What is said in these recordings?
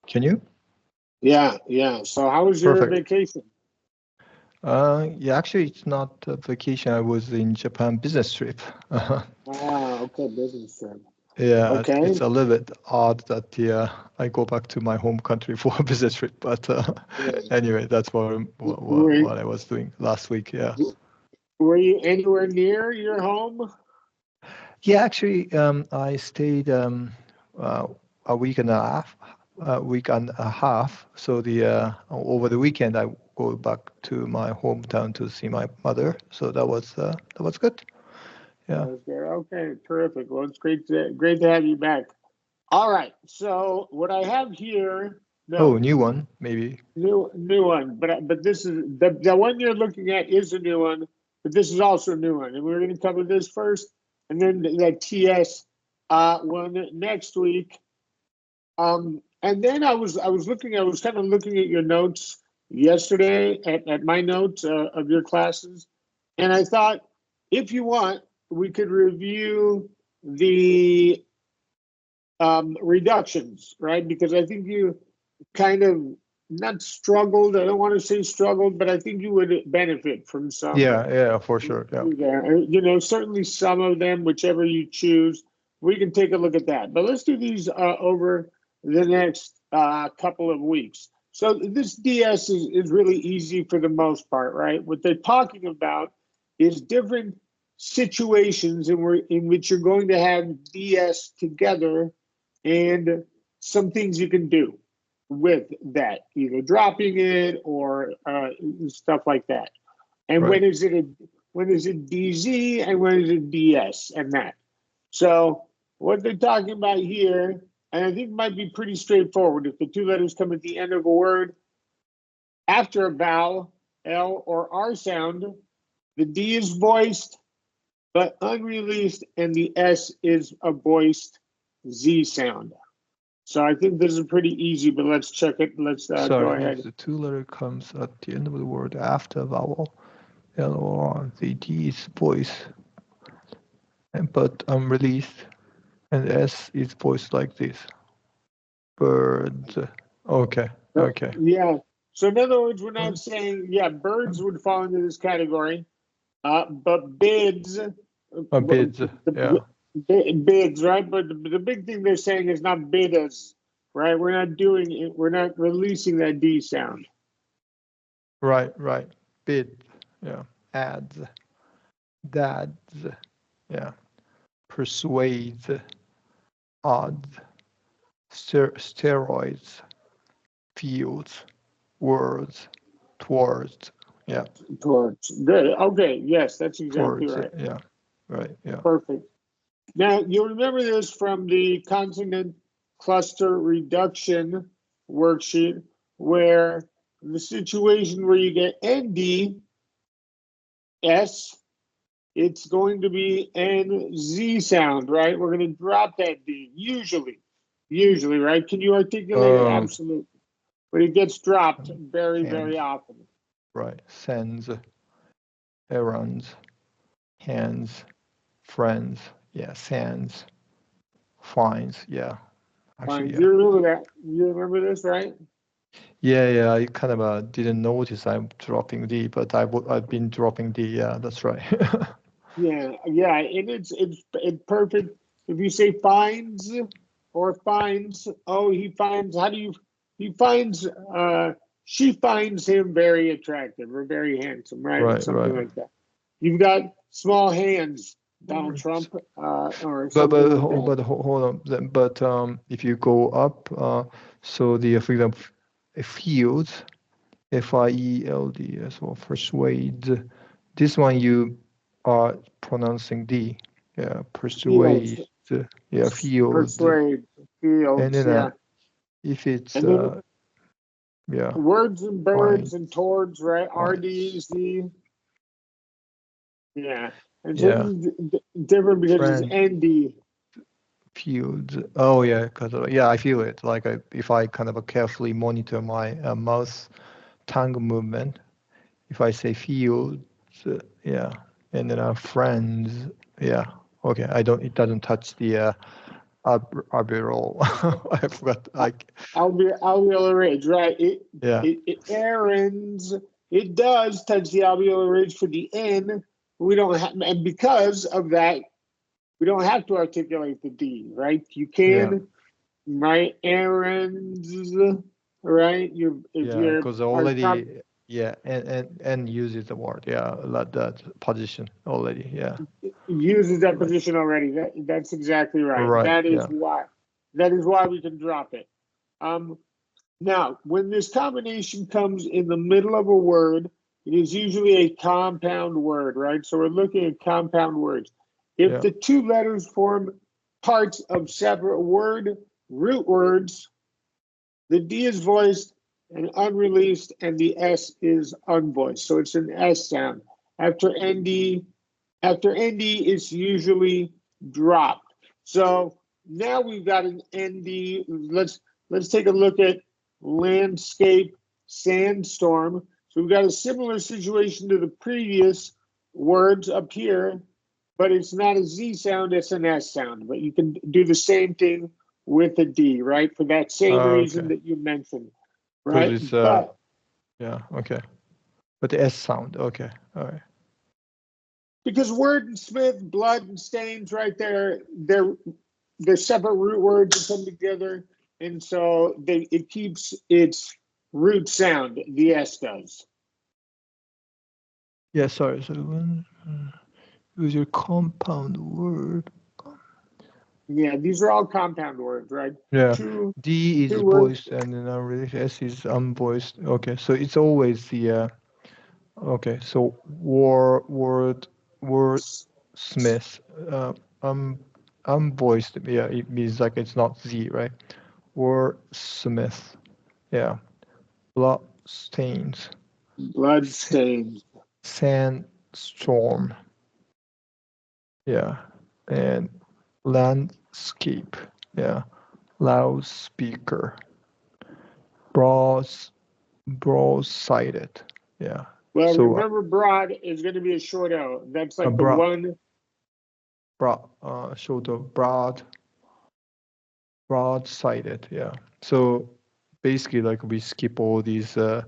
Can you? Yeah, yeah. So how was your Perfect. vacation? Yeah, actually, it's not a vacation. I was in Japan business trip. Okay, business trip. Yeah, it's Okay. a little bit odd that I go back to my home country for a business trip, but Yeah. anyway, that's what, Were, what I was doing last week. Yeah. were you anywhere near your home? Yeah, actually, I stayed uh, a week and a half. So the over the weekend, I go back to my hometown to see my mother. So that was good. That Yeah. was good. Okay, terrific. Well, it's great to have you back. All right. So what I have here, Oh, no, new one, maybe. new one, but this is the one you're looking at is a new one, but this is also a new one, and we're going to cover this first, and then the TS one next week. And then I was kind of looking at your notes yesterday at my notes of your classes, and I thought if you want, we could review the reductions, right? Because I think you kind of not struggled. I don't want to say struggled, but I think you would benefit from some Yeah, yeah, for sure. Yeah. there. You know, certainly some of them, whichever you choose, we can take a look at that. But let's do these over the next couple of weeks. So this DS is really easy for the most part, right? What they're talking about is different situations in which you're going to have DS together and some things you can do with that, either dropping it or stuff like that. And Right. when is it DZ and when is it DS and that? So what they're talking about here, and I think it might be pretty straightforward. If the two letters come at the end of a word after a vowel, L or R sound, the D is voiced but unreleased, and the S is a voiced Z sound. So I think this is pretty easy, but let's check it. Let's go Sorry, if ahead. the two-letter comes at the end of the word after vowel, L or R, the D is voice, but unreleased, and S is voiced like this. Bird. Okay, okay. Yeah. So in other words, we're not saying, yeah, birds would fall into this category, but bids, Bids. Yeah. bids, right? But the big thing they're saying is not bidas, right? We're not doing it. We're not releasing that D sound. Right, right. Bid. Yeah. Ads. Dads. Yeah. Persuades. Odds. Steroids. Fields. Words. Towards. Yeah. Towards. Good. Okay. Yes, that's exactly Towards. right. Yeah. Right. Yeah. Perfect. Now, you'll remember this from the consonant cluster reduction worksheet, where the situation where you get ND, S, it's going to be NZ sound, right? We're going to drop that D, usually, right? Can you articulate it? Um. Absolutely. But it gets dropped very, Hands. very often. Right. Sends. Errands. Hands. Friends. Yeah. Sands. Finds. Yeah. Actually, Fine. Do yeah. you remember that? You remember this, right? Yeah, yeah, I kind of didn't notice I'm dropping D, but I've been dropping D. Yeah, that's right. Yeah, yeah, and it's perfect. If you say finds or finds, oh, he finds. How do you? He finds. She finds him very attractive or very handsome, right? Right, Something right. like that. You've got small hands, Donald Words. Trump, or something like that. Hold on. But if you go up, so the for example, a field, Field, or persuade. This one you are pronouncing D. Yeah, Fields, persuade. Yeah, field. persuade, And fields, then yeah, if it's and then yeah, words and fine, birds and towards, right? fine. RDZ, yeah, and so this Yeah, is different because it's friend ND. field. Oh yeah, because yeah, I feel it. Like if I kind of carefully monitor my mouth tongue movement, if I say field, yeah, and then friends, yeah, okay. I don't. It doesn't touch the alveolar. I forgot. Like Alveolar ridge, right? yeah, It errands. It does touch the alveolar ridge for the N. We don't have, and because of that, we don't have to articulate the D, right? You yeah, can, right? Errands, right? You if yeah. you're Because are already yeah, and uses the word yeah, like that position already. Yeah, uses that right, position already. That's exactly right. right. That is Yeah, why. That is why we can drop it. Now, when this combination comes in the middle of a word, it is usually a compound word, right? So we're looking at compound words. If yeah. the two letters form parts of separate root words, the D is voiced and unreleased, and the S is unvoiced. So it's an S sound. After ND, it's usually dropped. So now we've got an ND. Let's take a look at landscape sandstorm. So we've got a similar situation to the previous words up here, but it's not a Z sound, it's an S sound. But you can do the same thing with a D, right? For that same reason Okay. that you mentioned, Because right? it's But yeah, okay. But the S sound, okay, all right. because wordsmith, blood, and stains, right there, they're separate root words that come together, and so it keeps its root sound. The S does. Yeah, sorry. So when use your compound word. Yeah, these are all compound words, right? Yeah, Two D is two words. voiced and then unreleased. S is unvoiced. Okay, so it's always the okay. So word smith um unvoiced. Yeah, it means like it's not Z, right? Word smith. Yeah, blood stains. Blood stains. Sandstorm. Yeah, and landscape. Yeah, loudspeaker. Broad, broad-sided. Yeah. Well, So remember, broad is going to be a short O. That's a like the broad, one. broad, sort of broad-sided. Yeah. So basically, like we skip all these. Oh,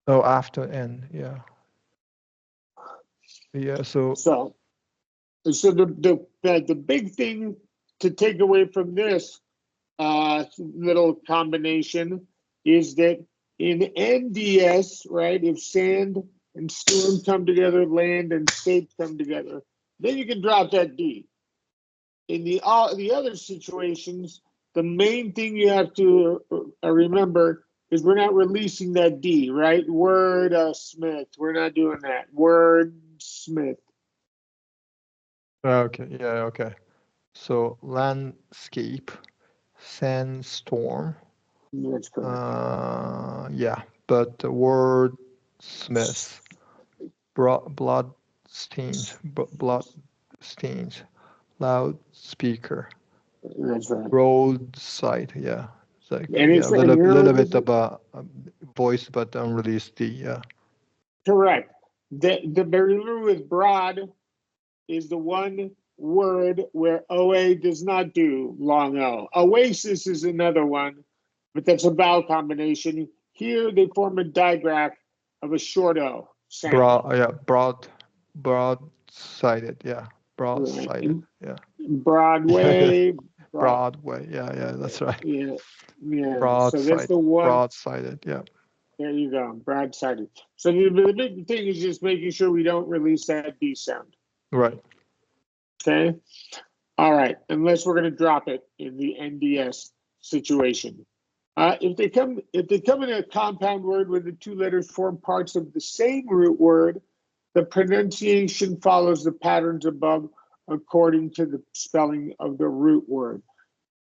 after and yeah, yeah. So So the big thing to take away from this little combination is that in NDS, right, if sand and storm come together, land and state come together, then you can drop that D. In the other situations, the main thing you have to remember is we're not releasing that D, right? Word Smith. We're not doing that. Word Smith. okay, yeah, okay. So landscape, sandstorm. That's correct. Yeah, but the word Smith, blood stains, blood stains, loudspeaker, That's right. roadside. Yeah, it's like And yeah, it's and little here bit of a voice, but unreleased. The yeah, correct. The barrier with broad is the one word where OA does not do long O. Oasis is another one, but that's a vowel combination. Here they form a digraph of a short O sound. broad-sided. Yeah, Right. broad-sided. Yeah, yeah, yeah. Broadway, broad, Broadway. Yeah, yeah, that's right. yeah, yeah. So that's Broadside, the one. broad-sided. Yeah, There you go, broad-sided. So the big thing is just making sure we don't release that D sound. right. Okay. All right, unless we're going to drop it in the NDS situation. If they come in a compound word where the two letters form parts of the same root word, the pronunciation follows the patterns above according to the spelling of the root word.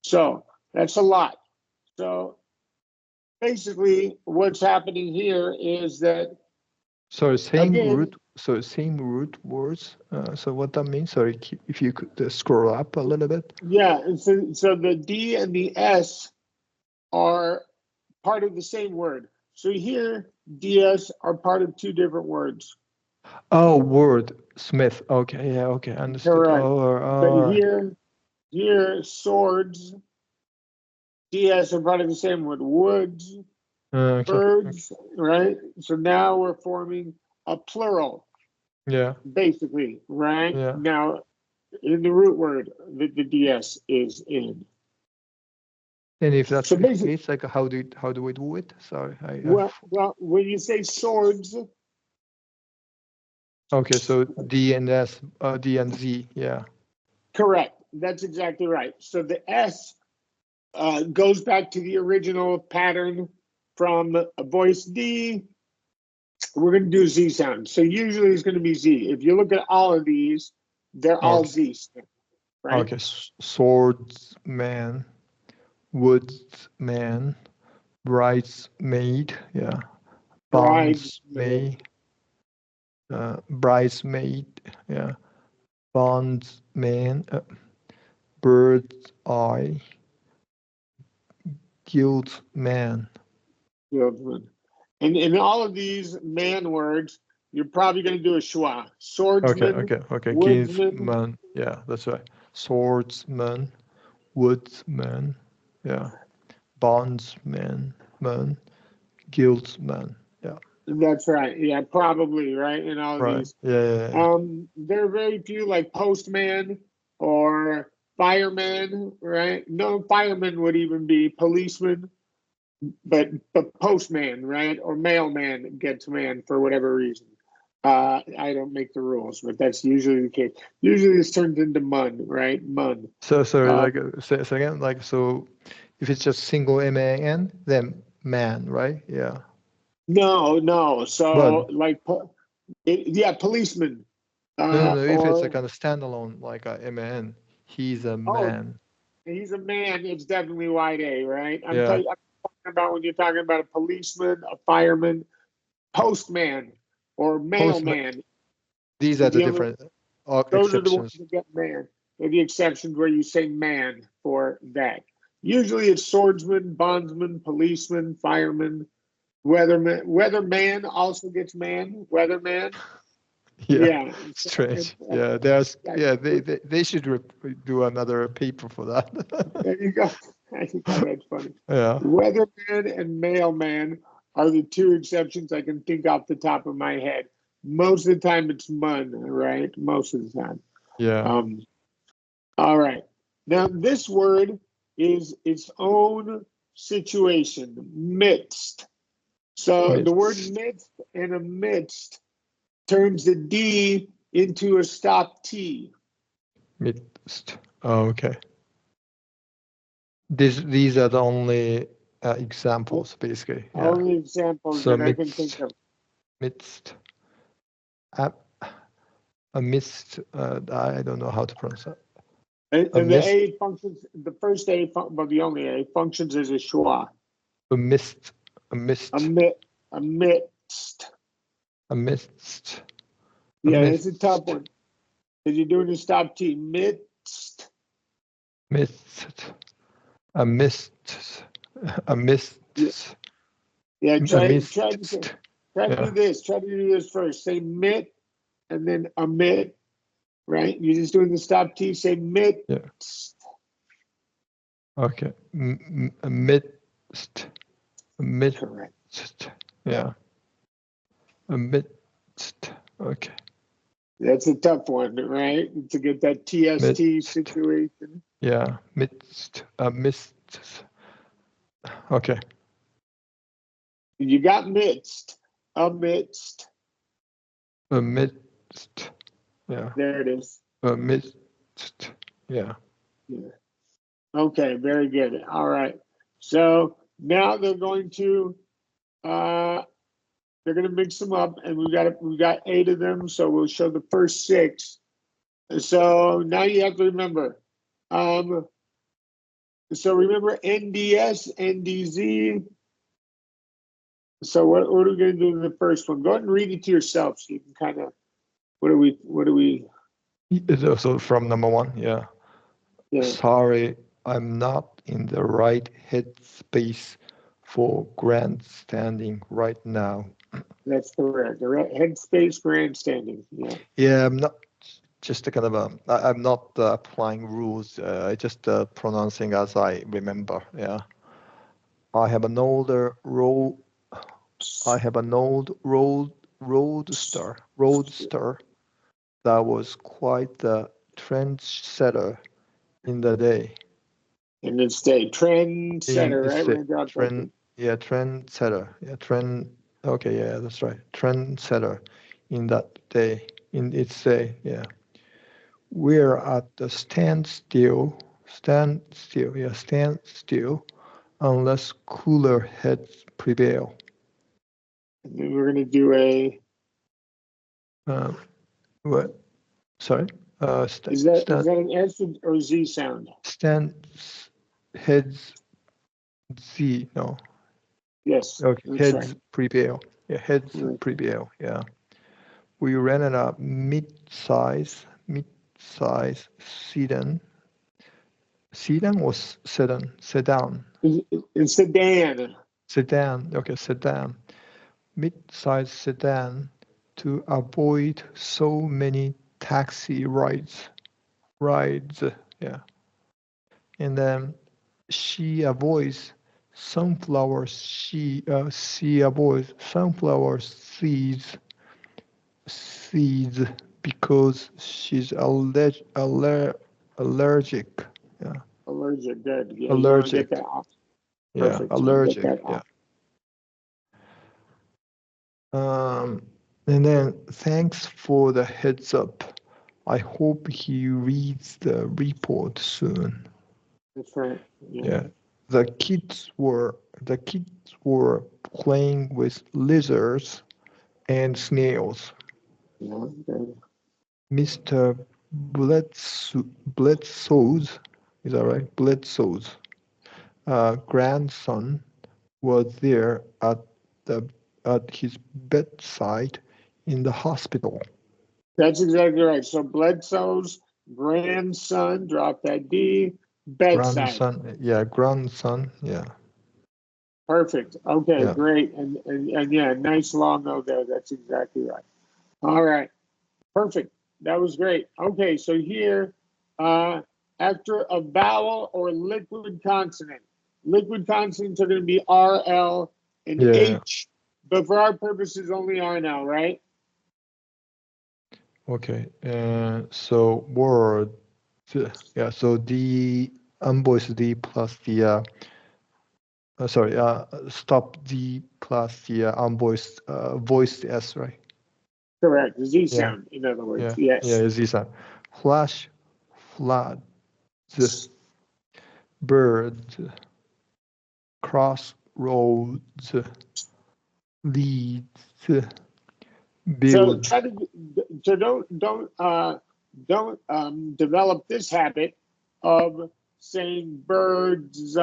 So that's a lot. So basically, what's happening here is that So same again, root. So same root words. So what that means? Sorry, if you could scroll up a little bit. yeah. So the D and the S are part of the same word. So here, DS are part of two different words. Oh, word Smith. Okay, yeah, okay, understood. Correct. Oh, But all right. here, Here, swords, DS are probably the same with woods, Okay. birds, right? So now we're forming a plural, Yeah. basically, right? Yeah. Now, in the root word that the DS is in. And if that's So the basically, case, like how do we do it? Sorry, well, when you say swords, okay, so D and S, D and Z, yeah. correct. That's exactly right. So the S goes back to the original pattern from a voice D. We're going to do Z sound. So usually it's going to be Z. If you look at all of these, they're all Okay. Z sound, right? Okay, swordsman, woodsman, bridesmaid, yeah, Bridesmaid. bridesmaid, yeah, bondsman, bird's eye, guildsman. Guildsman. And in all of these man words, you're probably going to do a schwa. Okay, Swordsman, okay, okay, woodsman. guildsman, yeah, that's right. Swordsman, woodsman, yeah, bondsman, man, guildsman, yeah, That's right. Yeah, probably right. In all of right, these, yeah. there are very few like postman or fireman, right? No fireman would even be policeman, but postman, right? Or mailman gets man for whatever reason. I don't make the rules, but that's usually the case. Usually this turns into mun, right? Mun. So sorry, Uh, like say again, like so, if it's just single man, then man, right? Yeah, no. So but like, yeah, policeman. no. If it's a Or kind of standalone, like a man, he's a oh, man. he's a man. It's definitely wide A, right? I'm Yeah. talking about when you're talking about a policeman, a fireman, postman, or Postman. mailman. These are Is the the only different Those are the ones exceptions. that get man. They're the exceptions where you say man for that. Usually it's swordsman, bondsman, policeman, fireman, weatherman. Weatherman also gets man. Weatherman. Yeah, Yeah. strange. Yeah, there's Yeah, yeah they should do another paper for that. there you go. I think that's funny. Yeah. Weatherman and mailman are the two exceptions I can think off the top of my head. Most of the time it's mun, right? Most of the time. Yeah. Um, All right. Now, this word is its own situation, midst. So the word Midst. midst and amidst turns the D into a stop T. Midst. Oh, okay. These are the only examples, basically. Yeah. Only examples So that I can think midst, of. midst, a, amidst. I don't know how to pronounce that. And the Amidst, A functions, the first A, but the only A functions as a schwa. amidst, amidst, Amidst. amidst, Yeah, it's a tough amidst, one. Because you're doing a stop T. Midst. midst, amidst, amidst, Yeah, try amidst. to do Yeah. this. Try to do this first. Say mit and then amid, right? You're just doing the stop T. Say mit. Yeah. Okay. Amidst, Correct. amidst. Yeah. Amidst. Okay. That's a tough one, right? To get that TST Midst. situation. Yeah. Midst. Amidst. Okay. You got midst, amidst. Amidst. Yeah. There it is. Amidst. Yeah. Yeah. Okay, very good. All right. So now they're going to mix them up, and we got 8 of them. So we'll show the first 6. So now you have to remember. So remember NDS, NDZ. So what are we going to do in the first one? Go ahead and read it to yourself so you can kind of, what do we? So from number 1, yeah. Sorry, I'm not in the right headspace for grandstanding right now. That's correct. The headspace grandstanding. Yeah. Yeah, I'm not just a kind of I'm not applying rules. I just pronouncing as I remember. Yeah. I have an old roadster that was quite the trendsetter in the day. And it's the trendsetter, right? We're gonna drop that. Trendsetter. Okay, yeah, that's right. Trendsetter in that day, in its day, yeah. We're at the standstill, unless cooler heads prevail. And then we're gonna do a. What? Sorry? Is that an S or Z sound? Heads, Z, no. Yes. Okay, heads right. prevail. Yeah, heads Right. prevail, yeah. We rented a mid-size sedan. Sedan or sedan? Sedan. It's sedan. Sedan, okay, sedan. Mid-size sedan to avoid so many taxi rides, yeah. And then she avoids sunflower seeds because she's allergic. Yeah. Allergic. Good. Yeah. Allergic. You want to get that off. Perfect. Yeah. Allergic. Get that off. Yeah. And then thanks for the heads up. I hope he reads the report soon. That's right. Yeah. The kids were playing with lizards and snails. Yeah. Good. Mr. Bledsoe's, is that right? Bledsoe's grandson was there at his bedside in the hospital. That's exactly right. So Bledsoe's grandson, drop that D, bedside. Grandson, yeah. Perfect. Okay, Yeah. great. And yeah, nice long O there. That's exactly right. All right. Perfect. That was great. Okay, so here, after a vowel or liquid consonant, liquid consonants are going to be R, L, and H, but for our purposes, only R now, right? Okay, so word, yeah, so D, unvoiced D plus the, stop D plus the unvoiced, voiced S, right? Correct, the Z sound, in other words, yes. Yeah, Z sound. Flash, flood, bird, crossroads, leads, build. So don't develop this habit of saying birds,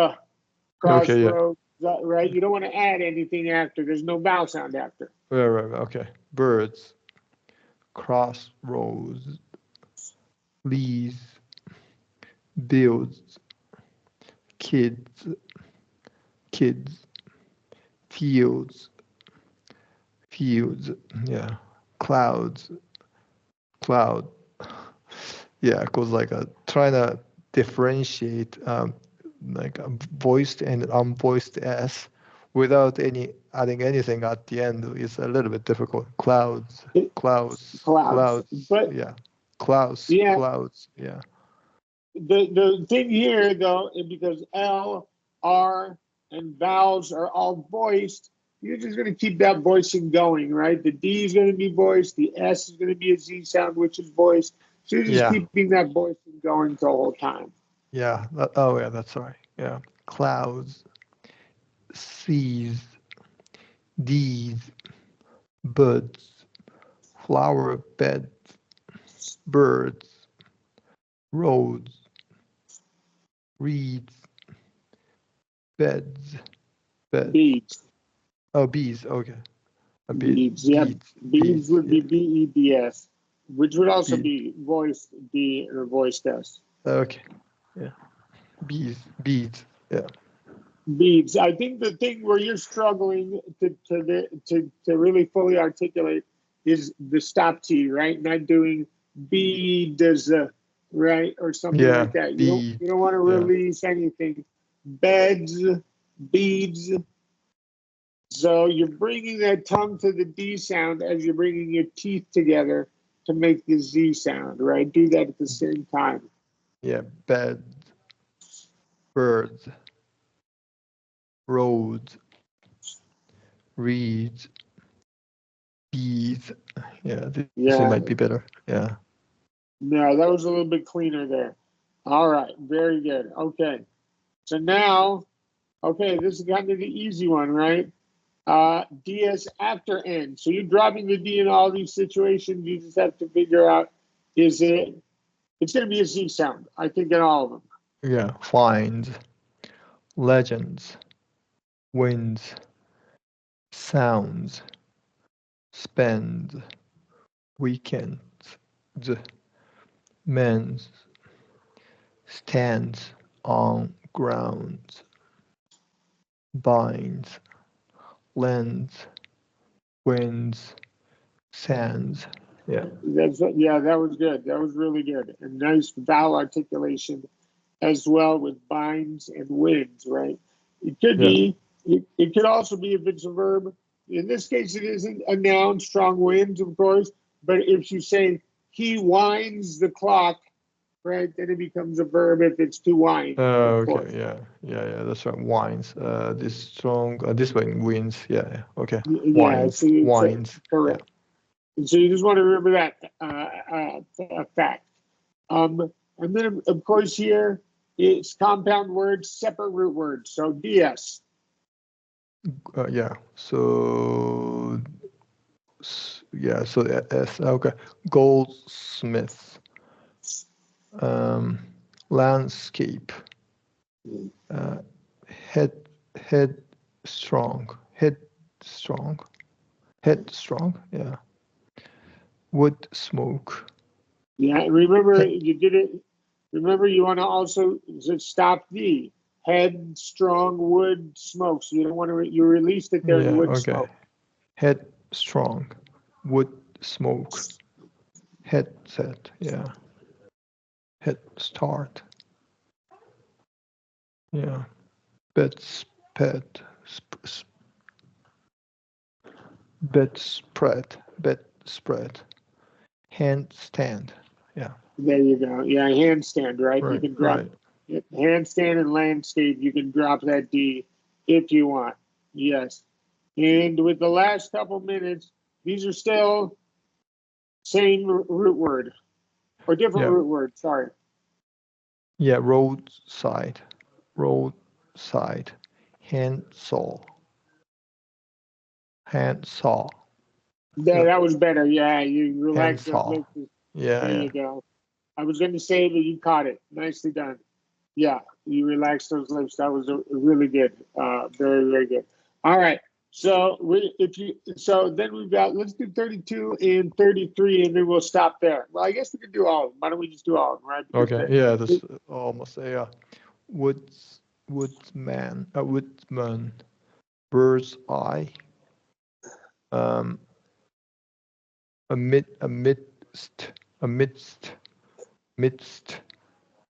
crossroads, right? You don't want to add anything after. There's no vowel sound after. Right. Okay. Birds, crossroads, leaves, builds, kids, fields, yeah, cloud. Yeah, because like trying to differentiate like a voiced and unvoiced S without adding anything at the end is a little bit difficult. Clouds. But yeah. Clouds. Yeah. The thing here though, is because L, R, and vowels are all voiced, you're just going to keep that voicing going, right? The D is going to be voiced, the S is going to be a Z sound, which is voiced. So you're just keeping that voicing going the whole time. Yeah. That's right. Yeah. Clouds, seas, D's, buds, flower beds, birds, roads, reeds, beds. Beads. Oh, bees. Okay. Beads. Yeah. Beads would be B-E-D-S, which would also be voiced D or voiced S. Okay. Yeah. Beads. Yeah. Beads. I think the thing where you're struggling to really fully articulate is the stop T, right? Not doing B does right, or something Yeah, like that. B. You don't want to Yeah. release anything. Beds, beads. So you're bringing that tongue to the D sound as you're bringing your teeth together to make the Z sound, right? Do that at the same time. Yeah, bed, bird, road, read, bead. Yeah, this Yeah. might be better. Yeah. No, that was a little bit cleaner there. All right, very good. Okay. So now, okay, this is kind of the easy one, right? DS after N. So you're dropping the D in all these situations. You just have to figure out, it's going to be a Z sound, I think, in all of them. Yeah, find, legends, winds, sounds, spend, weekends, men's, stands on ground, binds, lends, winds, sands. Yeah. That was good. That was really good. And nice vowel articulation as well with binds and wins, right? It could Yeah. be, it could also be if it's a verb. In this case, it isn't a noun, strong winds, of course. But if you say he winds the clock, right, then it becomes a verb if it's to wind. Of Okay. course. Yeah. That's right. Wines. This strong. This one wins. Yeah. Okay. Yeah, Wines. so Wines. correct. And so you just want to remember that fact. And then, of course, here it's compound words, separate root words. So DS. Yeah. So. Yeah. So S. Okay. Goldsmith. Landscape. Head. Headstrong. Headstrong. Headstrong. Yeah. Wood smoke. Yeah, remember Head. you did it. Remember, you want to also stop the head, strong, wood, smoke. So you don't want to, you released it there in Yeah. wood Okay. smoke. Headstrong. Wood smoke. Headset. Yeah. Head start. Yeah. Bedspread. Bedspread. Bedspread. Handstand. Yeah. There you go. Yeah, handstand, right? You Right. can drop Right. handstand and landscape. You can drop that D if you want. Yes. And with the last couple minutes, these are still same root word or different Yeah. root word. Sorry. Yeah. Roadside. Roadside. Handsaw. Handsaw. There, Yeah. that was better. Yeah, you relax those Handsaw. lips. Yeah. There Yeah. you go. I was going to say that you caught it. Nicely done. Yeah, you relaxed those lips. That was really good. Very, very good. All right. So then we've got, let's do 32 and 33, and then we'll stop there. Well, I guess we can do all of them. Why don't we just do all of them, right? Because Okay. Yeah. That's almost a woodsman. A woodsman. Bird's eye. Um. Amidst. Midst.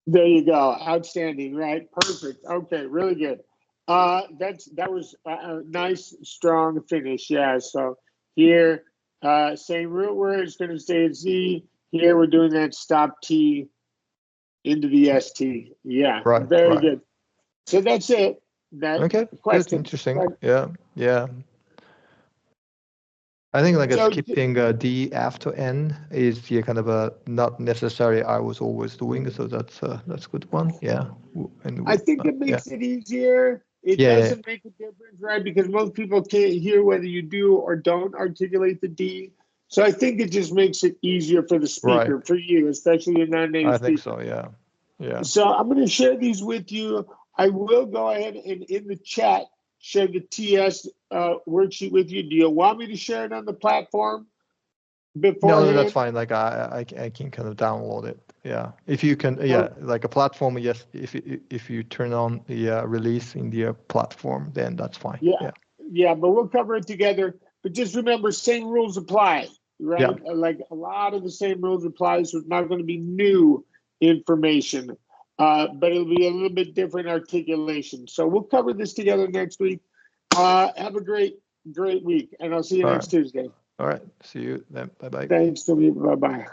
there you go. Outstanding, right? Perfect. Okay, really good. That was a nice, strong finish. Yeah. So here, same root word. It's going to stay at Z. Here we're doing that stop T into the ST. Yeah, Right. very Right. good. So that's it. That Okay. Good. questions. Interesting. Yeah. Yeah. I think like a So skipping D after N is the kind of a not necessary I was always doing. So that's a good one. Yeah. I think it Yeah. makes it easier. It Yeah. doesn't make a difference, right? Because most people can't hear whether you do or don't articulate the D. So I think it just makes it easier for the Right. speaker, for you, especially a non-native I think speaker. so. Yeah. Yeah. So I'm going to share these with you. I will go ahead and in the chat share the TS worksheet with you. Do you want me to share it on the platform No, that's beforehand? fine. Like I can kind of download it. Yeah. If you can, Oh, like a platform, yes. If you turn on the release in the platform, then that's fine. yeah, Yeah. yeah, but we'll cover it together. But just remember, same rules apply. right? Yeah. Like a lot of the same rules apply, so it's not going to be new information, but it'll be a little bit different articulation. So we'll cover this together next week. Have a great week, and I'll see you All next right. Tuesday. All right. See you then. Bye bye. Thanks to me. Bye bye.